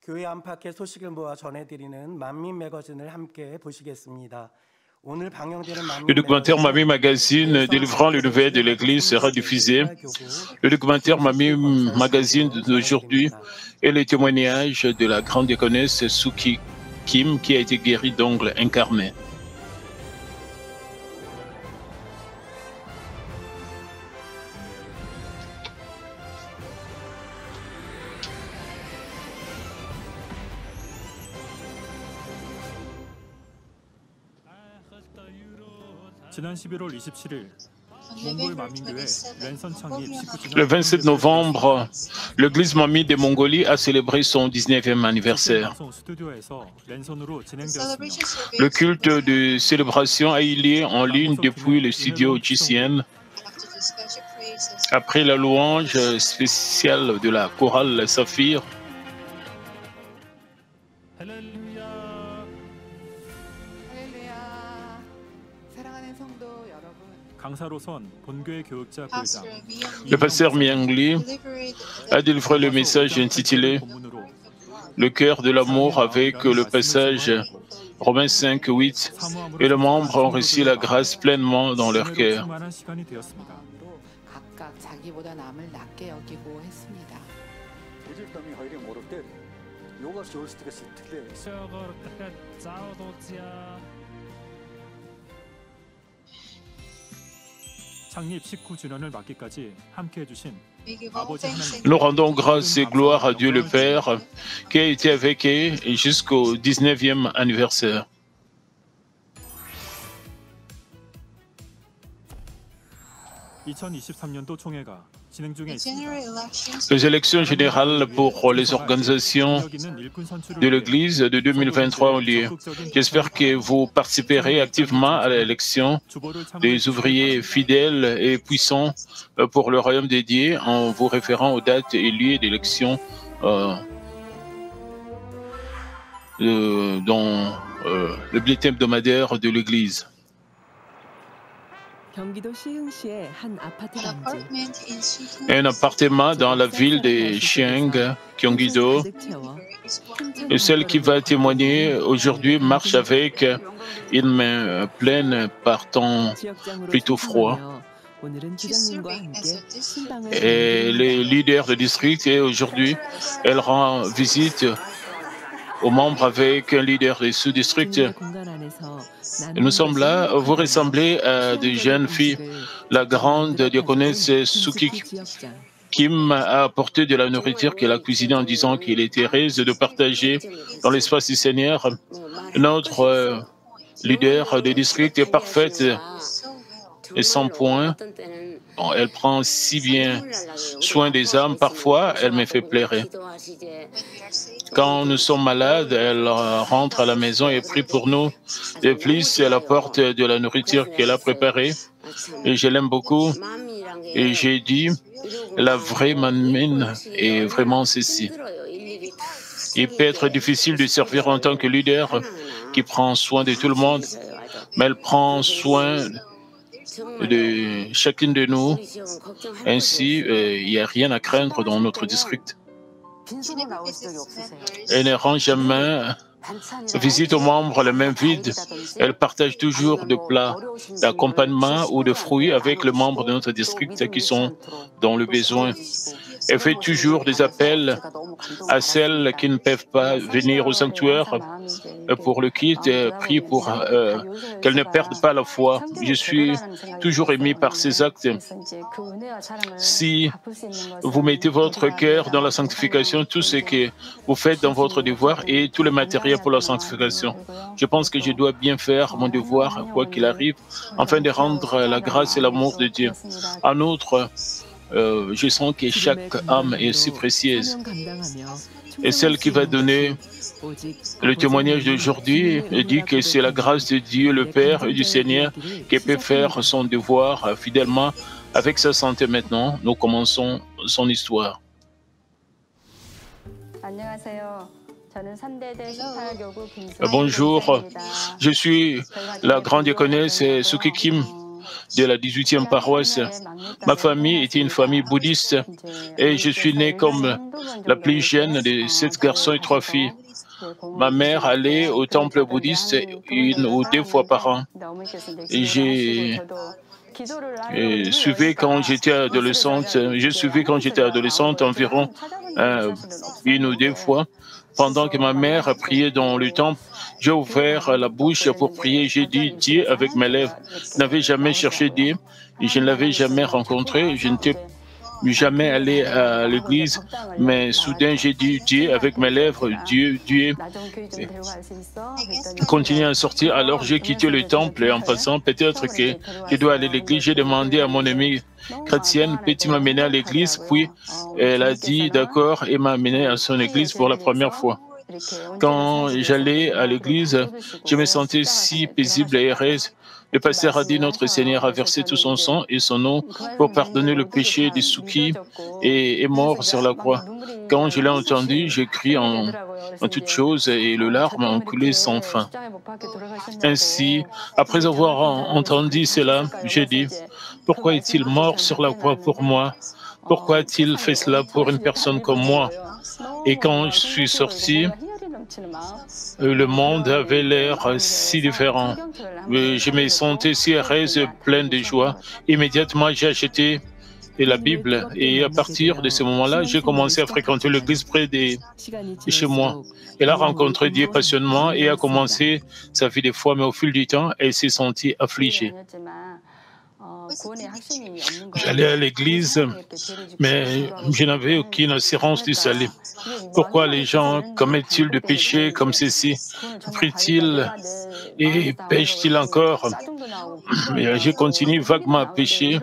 Le documentaire Mamie Magazine délivrant les nouvelles de l'Église sera diffusé. Le documentaire Mamie Magazine d'aujourd'hui est le témoignage de la grande diaconesse Suki Kim qui a été guérie d'ongles incarnés. Le 27 novembre, l'église Mamie de Mongolie a célébré son 19e anniversaire. Le culte de célébration a eu lieu en ligne depuis le studio GCN. Après la louange spéciale de la chorale Saphir, le pasteur Myangli a délivré le message intitulé « Le cœur de l'amour » avec le passage Romains 5, 8 et les membres ont reçu la grâce pleinement dans leur cœur. Nous rendons grâce et gloire à Dieu le Père qui a été avec eux jusqu'au 19e anniversaire. Les élections générales pour les organisations de l'Église de 2023 ont lieu. J'espère que vous participerez activement à l'élection des ouvriers fidèles et puissants pour le royaume de Dieu en vous référant aux dates et lieux d'élection dans le bulletin hebdomadaire de l'Église. Un appartement dans la ville de Chiang, Gyeonggi-do. Et celle qui va témoigner aujourd'hui marche avec une main pleine par temps plutôt froid. Et les leaders de district, et aujourd'hui, elle rend visite aux membres avec un leader des sous-districts. Nous sommes là, vous ressemblez à des jeunes filles. La grande diaconesse Suki Kim a apporté de la nourriture qu'elle a cuisinée en disant qu'il était heureuse de partager dans l'espace du Seigneur. Notre leader des districts est parfaite et sans point. Bon, elle prend si bien soin des âmes, parfois elle me fait pleurer. Quand nous sommes malades, elle rentre à la maison et prie pour nous. De plus, elle apporte de la nourriture qu'elle a préparée. Et je l'aime beaucoup. Et j'ai dit, la vraie mamie est vraiment ceci. Il peut être difficile de servir en tant que leader qui prend soin de tout le monde, mais elle prend soin de chacune de nous. Ainsi, il n'y a rien à craindre dans notre district. Elle ne rend jamais visite aux membres les mains vides. Elle partage toujours des plats d'accompagnement ou de fruits avec les membres de notre district qui sont dans le besoin. Elle fait toujours des appels à celles qui ne peuvent pas venir au sanctuaire pour le kit et prie pour qu'elles ne perdent pas la foi. Je suis toujours ému par ces actes. Si vous mettez votre cœur dans la sanctification, tout ce que vous faites dans votre devoir et tout le matériel pour la sanctification, je pense que je dois bien faire mon devoir, quoi qu'il arrive, afin de rendre la grâce et l'amour de Dieu. En outre, je sens que chaque âme est si précieuse. Et celle qui va donner le témoignage d'aujourd'hui dit que c'est la grâce de Dieu, le Père et du Seigneur, qui peut faire son devoir fidèlement avec sa santé maintenant. Nous commençons son histoire. Bonjour, je suis la grande diaconesse Suki Kim de la 18e paroisse. Ma famille était une famille bouddhiste et je suis né comme la plus jeune de 7 garçons et 3 filles. Ma mère allait au temple bouddhiste 1 ou 2 fois par an. Et je suivais quand j'étais adolescente environ 1 ou 2 fois. Pendant que ma mère priait dans le temple, j'ai ouvert la bouche pour prier. J'ai dit Dieu avec mes lèvres. Je n'avais jamais cherché Dieu et je ne l'avais jamais rencontré. Je n'étais jamais allé à l'église, mais soudain j'ai dit Dieu avec mes lèvres, Dieu, Dieu. Continuer à sortir, alors j'ai quitté le temple et en passant, peut-être que je dois aller à l'église. J'ai demandé à mon amie chrétienne, peux-tu m'amener à l'église? Puis elle a dit d'accord et m'a amené à son église pour la première fois. Quand j'allais à l'église, je me sentais si paisible et heureuse. Le pasteur a dit notre Seigneur a versé tout son sang et son eau pour pardonner le péché des ceux qui est mort sur la croix. Quand je l'ai entendu, j'ai crié en toutes choses et le larmes ont coulé sans fin. Ainsi, après avoir entendu cela, j'ai dit, pourquoi est-il mort sur la croix pour moi? Pourquoi a-t-il fait cela pour une personne comme moi? Et quand je suis sorti, le monde avait l'air si différent. Je me sentais si heureuse, pleine de joie. Immédiatement, j'ai acheté la Bible et à partir de ce moment-là, j'ai commencé à fréquenter l'église près de chez moi. Elle a rencontré Dieu passionnément et a commencé sa vie de foi, mais au fil du temps, elle s'est sentie affligée. J'allais à l'église, mais je n'avais aucune assurance du salut. Pourquoi les gens commettent-ils de péchés comme ceci? Prient-ils et pêchent-ils encore? Mais je continue vaguement à pécher.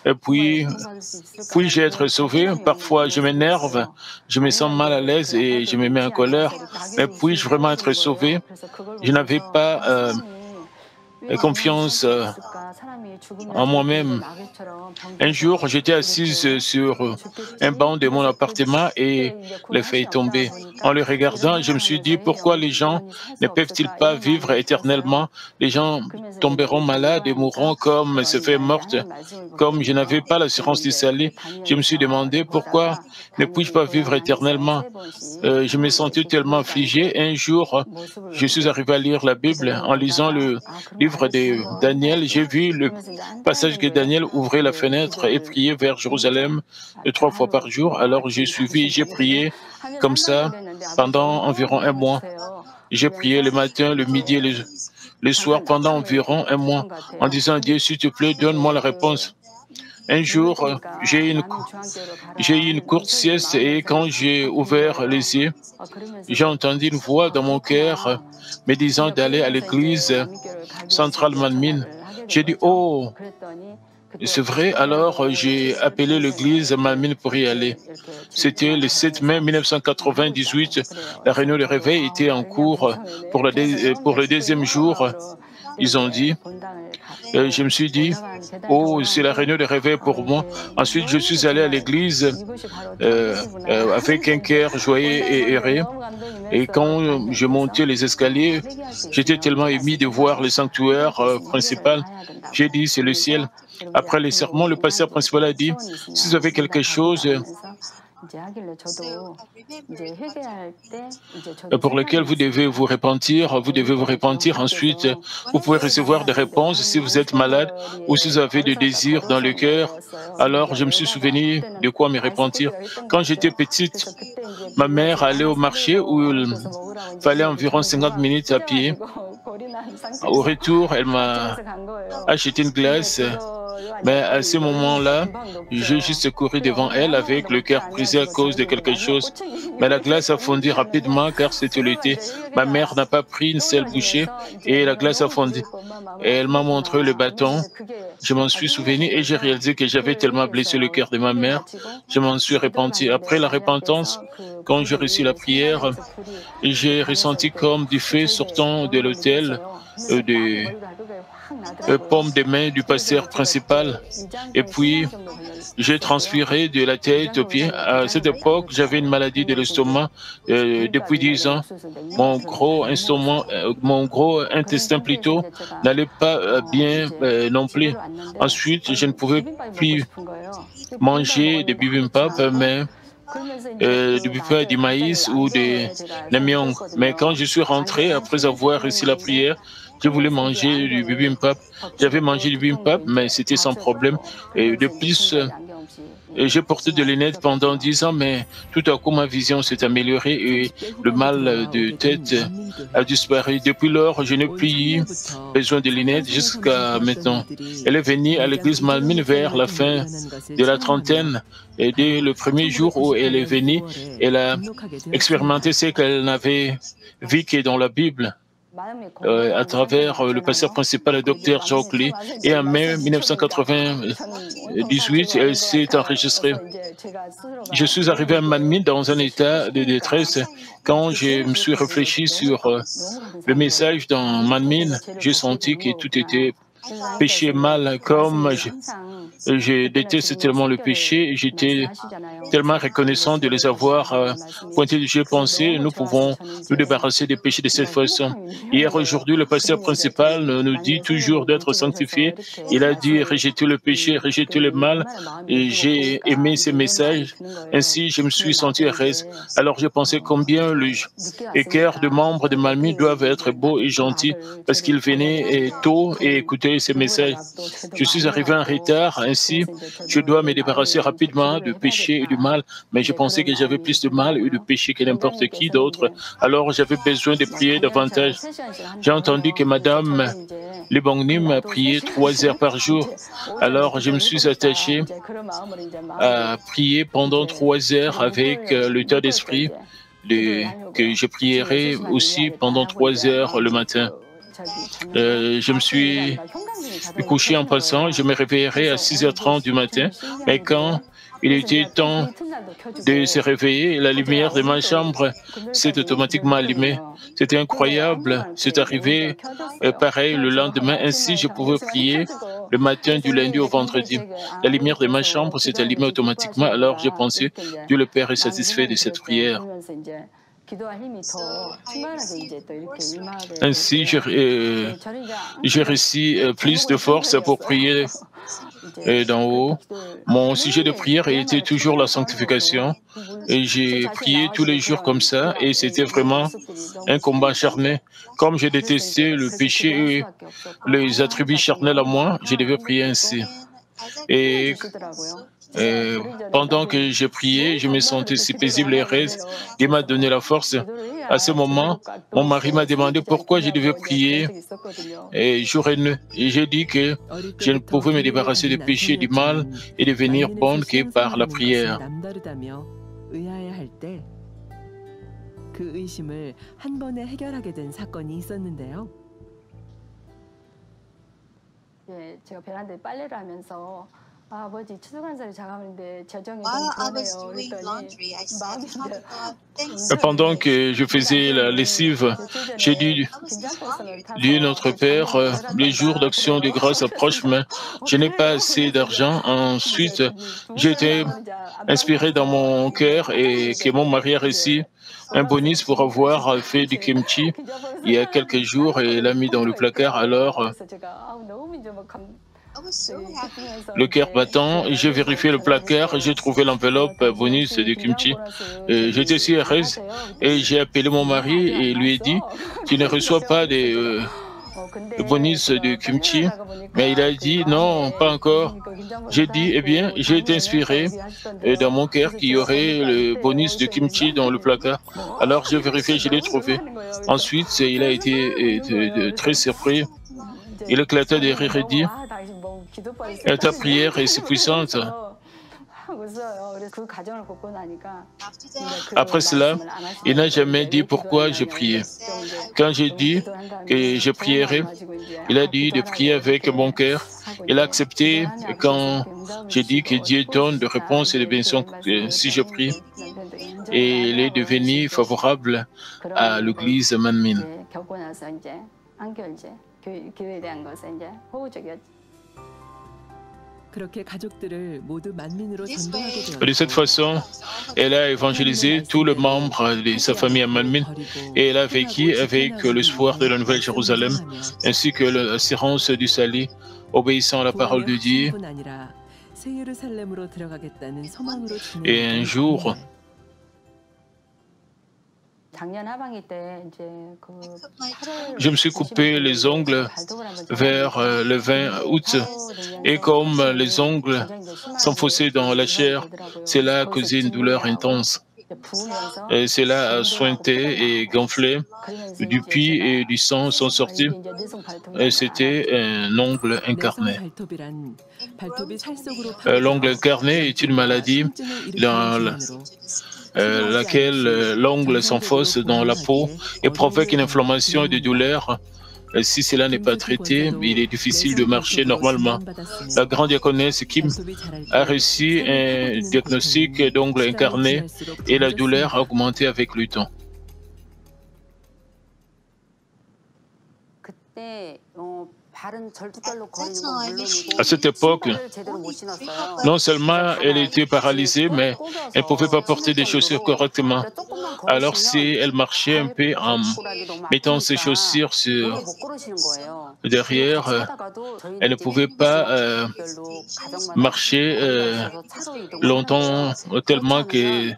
Et puis-je être sauvé? Parfois, je m'énerve, je me sens mal à l'aise et je me mets en colère. Mais puis-je vraiment être sauvé? Je n'avais pas confiance en moi-même. Un jour, j'étais assise sur un banc de mon appartement et les feuilles tombaient. En le regardant, je me suis dit, pourquoi les gens ne peuvent-ils pas vivre éternellement? Les gens tomberont malades et mourront comme ces feuilles mortes. Comme je n'avais pas l'assurance du salut, je me suis demandé, pourquoi ne puis-je pas vivre éternellement? Je me sentais tellement affligé. Un jour, je suis arrivé à lire la Bible. En lisant le livre de Daniel, j'ai vu le passage que Daniel ouvrait la fenêtre et priait vers Jérusalem 3 fois par jour. Alors j'ai suivi, j'ai prié comme ça pendant environ 1 mois. J'ai prié le matin, le midi et le soir pendant environ 1 mois en disant Dieu, s'il te plaît, donne-moi la réponse. Un jour, j'ai eu une courte sieste et quand j'ai ouvert les yeux, j'ai entendu une voix dans mon cœur me disant d'aller à l'église centrale Manmin. J'ai dit, oh, c'est vrai, alors j'ai appelé l'église Manmin pour y aller. C'était le 7 mai 1998, la réunion de réveil était en cours pour le 2e jour. Ils ont dit, je me suis dit, oh, c'est la réunion de réveil pour moi. Ensuite, je suis allé à l'église avec un cœur joyeux et heureux. Et quand je montais les escaliers, j'étais tellement ému de voir le sanctuaire principal. J'ai dit, c'est le ciel. Après les sermons, le pasteur principal a dit, si vous avez quelque chose pour lequel vous devez vous repentir. Ensuite, vous pouvez recevoir des réponses si vous êtes malade ou si vous avez des désirs dans le cœur. Alors, je me suis souvenu de quoi me repentir. Quand j'étais petite, ma mère allait au marché où il fallait environ 50 minutes à pied. Au retour, elle m'a acheté une glace. Mais à ce moment-là, j'ai juste couru devant elle avec le cœur brisé à cause de quelque chose. Mais la glace a fondu rapidement car c'était l'été. Ma mère n'a pas pris une seule bouchée et la glace a fondu. Et elle m'a montré le bâton. Je m'en suis souvenu et j'ai réalisé que j'avais tellement blessé le cœur de ma mère. Je m'en suis repenti. Après la repentance, quand j'ai reçu la prière, j'ai ressenti comme du feu sortant de l'autel. des paumes des mains du pasteur principal. Et puis, j'ai transpiré de la tête aux pieds. À cette époque, j'avais une maladie de l'estomac depuis 10 ans. Mon gros intestin plutôt n'allait pas bien non plus. Ensuite, je ne pouvais plus manger des bibimbap, mais du bibimbap du maïs ou des namyong. Mais quand je suis rentré, après avoir réussi la prière, je voulais manger du bibimbap. J'avais mangé du bibimbap, mais c'était sans problème. Et de plus, j'ai porté des lunettes pendant 10 ans, mais tout à coup, ma vision s'est améliorée et le mal de tête a disparu. Depuis lors, je n'ai plus eu besoin de lunettes jusqu'à maintenant. Elle est venue à l'église Manmin vers la fin de la trentaine. Et dès le premier jour où elle est venue, elle a expérimenté ce qu'elle n'avait vu que dans la Bible. À travers le pasteur principal, le docteur Jacques Lee. Et en mai 1998, elle s'est enregistrée. Je suis arrivé à Manmin dans un état de détresse. Quand je me suis réfléchi sur le message dans Manmin, j'ai senti que tout était péché mal, comme je déteste tellement le péché, j'étais tellement reconnaissant de les avoir pointés du jeu pensé. Nous pouvons nous débarrasser des péchés de cette façon. Hier, aujourd'hui, le pasteur principal nous dit toujours d'être sanctifié. Il a dit rejeter le péché, rejeter le mal. Et j'ai aimé ces messages. Ainsi, je me suis senti heureuse. Alors, je pensais combien le cœur de membres de Manmin doivent être beaux et gentils parce qu'ils venaient tôt et écoutaient ces messages. Je suis arrivé en retard, ainsi je dois me débarrasser rapidement du péché et du mal, mais je pensais que j'avais plus de mal et de péché que n'importe qui d'autre, alors j'avais besoin de prier davantage. J'ai entendu que Madame Lebongnim a prié 3 heures par jour, alors je me suis attaché à prier pendant 3 heures avec l'état d'esprit que je prierai aussi pendant 3 heures le matin. Je me suis couché en passant, je me réveillerai à 6h30 du matin, mais quand il était temps de se réveiller, la lumière de ma chambre s'est automatiquement allumée. C'était incroyable, c'est arrivé pareil le lendemain, ainsi je pouvais prier le matin du lundi au vendredi. La lumière de ma chambre s'est allumée automatiquement, alors j'ai pensé, Dieu le Père est satisfait de cette prière. Ainsi, j'ai reçu plus de force pour prier d'en haut. Mon sujet de prière était toujours la sanctification. Et j'ai prié tous les jours comme ça, et c'était vraiment un combat acharné. Comme je détestais le péché et les attributs charnels à moi, je devais prier ainsi. Et pendant que je priais, je me sentais si paisible et heureuse. Dieu m'a donné la force. À ce moment, mon mari m'a demandé pourquoi je devais prier jour et nuit. Et j'ai dit que je ne pouvais me débarrasser du péché et du mal et devenir bonne que par la prière. 그 의심을 한 번에 해결하게 된 사건이 있었는데요. 예, 제가 베란다에 빨래를 하면서 아버지 추수감사를 자가는데 저정이 While I 좀 was 그러네요. doing laundry, I said, 마음이 Father God, thanks. Pendant que je faisais la lessive, j'ai dit, Dieu notre Père, les jours d'action de grâce approchent, mais je n'ai pas assez d'argent. Ensuite, j'ai été inspiré dans mon cœur et que mon mari a reçu un bonus pour avoir fait du kimchi il y a quelques jours et l'a mis dans le placard. Alors, le cœur battant, j'ai vérifié le placard, j'ai trouvé l'enveloppe bonus de kimchi. J'étais si heureuse et j'ai appelé mon mari et lui ai dit, tu ne reçois pas de bonus de kimchi, mais il a dit non, pas encore. J'ai dit, eh bien, j'ai été inspiré dans mon cœur qu'il y aurait le bonus de kimchi dans le placard. Alors j'ai vérifié, je l'ai trouvé. Ensuite, il a été très surpris. Il éclata de rire et dit, ta prière est si puissante. Après cela, il n'a jamais dit pourquoi je priais. Quand j'ai dit que je prierais, il a dit de prier avec mon cœur. Il a accepté quand j'ai dit que Dieu donne de réponses et de bénédictions si je prie. Et il est devenu favorable à l'église Manmin. 안겨 이제 교회에 대한 것에 이제 호의적이었죠. 그렇게 가족들을 모두 만민으로 전도하게 De cette façon, elle a évangélisé tous les membres de sa famille à Malmin et elle a vécu avec l'espoir de la Nouvelle Jérusalem ainsi que l'assurance du salut, obéissant à la parole de Dieu. Et un jour, je me suis coupé les ongles vers le 20 août et comme les ongles s'enfonçaient dans la chair, cela a causé une douleur intense. Et cela a suinté et gonflé. Du pus et du sang sont sortis. Et c'était un ongle incarné. L'ongle incarné est une maladie dans laquelle l'ongle s'enfonce dans la peau et provoque une inflammation et des douleurs. Si cela n'est pas traité, il est difficile de marcher normalement. La grande diaconesse Kim a reçu un diagnostic d'ongle incarné et la douleur a augmenté avec le temps. À cette époque, non seulement elle était paralysée, mais elle ne pouvait pas porter des chaussures correctement. Alors si elle marchait un peu en mettant ses chaussures derrière, elle ne pouvait pas marcher longtemps, tellement que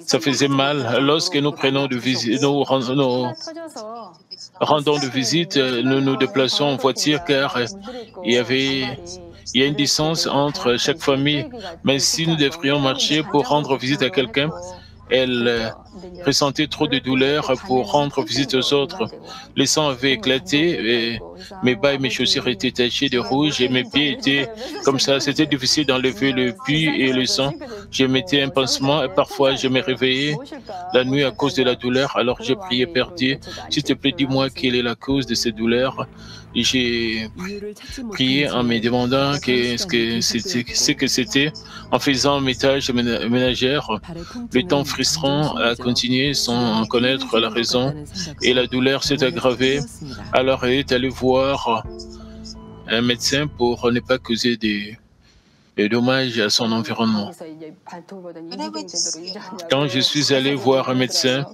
ça faisait mal. Lorsque nous prenons de visite, nous rendons de visite, nous nous déplaçons en voiture car il y a une distance entre chaque famille. Mais si nous devrions marcher pour rendre visite à quelqu'un, elle ressentait trop de douleur pour rendre visite aux autres. Le sang avait éclaté, et mes bas et mes chaussures étaient tachés de rouge et mes pieds étaient comme ça. C'était difficile d'enlever le pus et le sang. Je mettais un pansement et parfois je me réveillais la nuit à cause de la douleur. Alors j'ai prié, Père Dieu, s'il te plaît, dis-moi quelle est la cause de cette douleur. J'ai prié en me demandant ce que c'était, en faisant mes tâches ménagères. Le temps frustrant a continué sans connaître la raison et la douleur s'est aggravée. Alors elle est allée voir un médecin pour ne pas causer des dommages à son environnement. Quand je suis allé voir un médecin,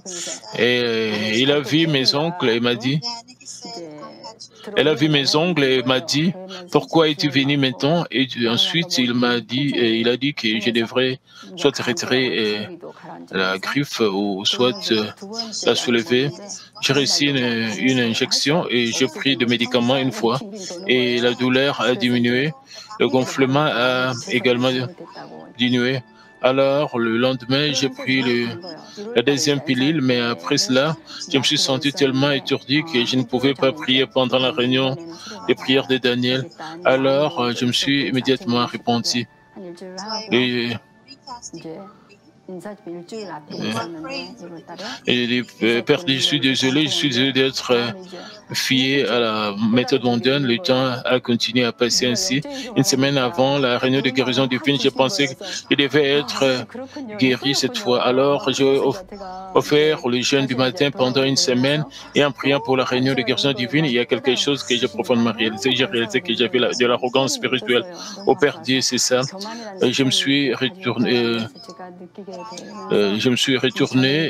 et il a vu mes ongles et m'a dit, pourquoi es-tu venu maintenant? Et ensuite, il a dit que je devrais soit retirer la griffe ou soit la soulever. J'ai reçu une injection et j'ai pris des médicaments une fois et la douleur a diminué. Le gonflement a également diminué. Alors, le lendemain, j'ai pris la deuxième pilule, mais après cela, je me suis senti tellement étourdi que je ne pouvais pas prier pendant la réunion des prières de Daniel. Alors, je me suis immédiatement repenti. Et Père, je suis désolé d'être fié à la méthode mondaine. Le temps a continué à passer ainsi. Une semaine avant la réunion de guérison divine, j'ai pensé qu'il devait être guéri cette fois. Alors, j'ai offert le jeûne du matin pendant une semaine et en priant pour la réunion de guérison divine, il y a quelque chose que j'ai profondément réalisé. J'ai réalisé que j'avais de l'arrogance spirituelle. Au Père Dieu, c'est ça. Je me suis retourné.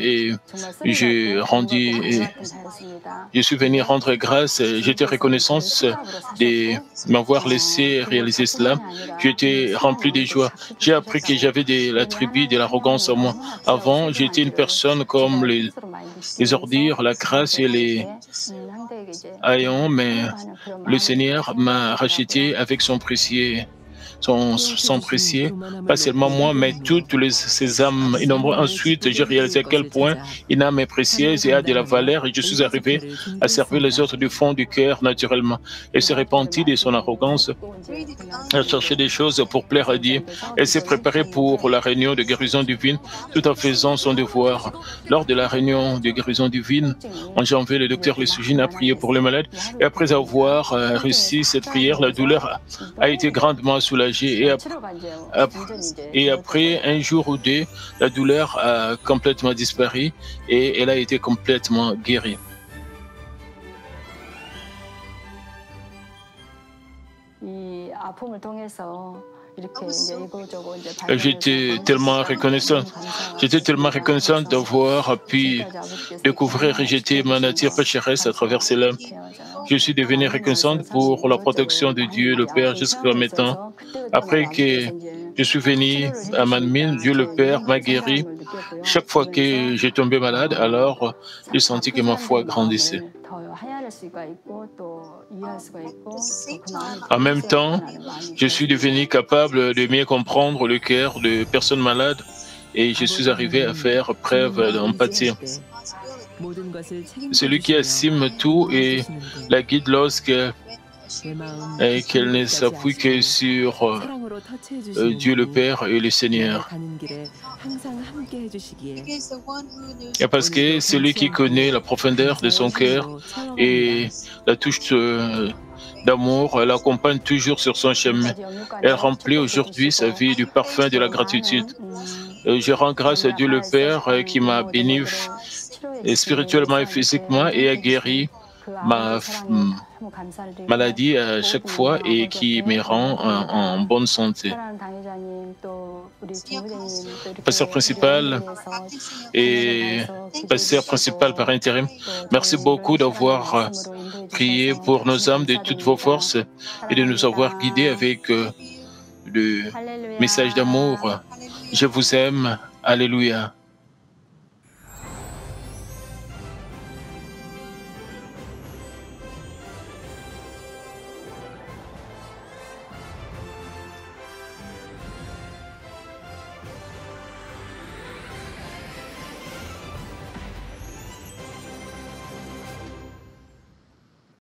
Et je suis venu rendre grâce. J'étais reconnaissant de m'avoir laissé réaliser cela. J'étais rempli de joie. J'ai appris que j'avais l'attribut de l'arrogance en moi. Avant, j'étais une personne comme les ordures, la crasse et les haillons, mais le Seigneur m'a racheté avec son précieux. Sont précieux, pas seulement moi, mais toutes ces âmes innombrables. Ensuite, j'ai réalisé à quel point une âme est précieuse et a de la valeur, et je suis arrivé à servir les autres du fond du cœur naturellement. Elle s'est repentie de son arrogance, elle cherchait des choses pour plaire à Dieu. Elle s'est préparée pour la réunion de guérison divine tout en faisant son devoir. Lors de la réunion de guérison divine, en janvier, le docteur Lesugine a prié pour les malades, et après avoir reçu cette prière, la douleur a été grandement soulagée. Et après un jour ou deux, la douleur a complètement disparu et elle a été complètement guérie. 아픔을 통해서 이렇게 이제 이거저거 이제 J'étais tellement reconnaissante. J'étais tellement reconnaissante d'avoir pu découvrir et jeter ma nature pécheresse à travers cela. Je suis devenue reconnaissante pour la protection de Dieu le Père jusqu'à maintenant. Après que je suis venu à Manmin, Dieu le Père m'a guéri. Chaque fois que j'ai tombé malade, alors j'ai senti que ma foi grandissait. En même temps, je suis devenu capable de mieux comprendre le cœur de personnes malades et je suis arrivé à faire preuve d'empathie. Celui qui assume tout et la guide lorsqu'elle ne s'appuie que sur Dieu le Père et le Seigneur. Et parce que celui qui connaît la profondeur de son cœur et la touche d'amour l'accompagne toujours sur son chemin. Elle remplit aujourd'hui sa vie du parfum de la gratitude. Je rends grâce à Dieu le Père qui m'a béni spirituellement et physiquement et a guéri ma maladie à chaque fois et qui me rend en bonne santé. Pasteur principal et pasteur principal par intérim, merci beaucoup d'avoir prié pour nos âmes de toutes vos forces et de nous avoir guidés avec le message d'amour. Je vous aime. Alléluia.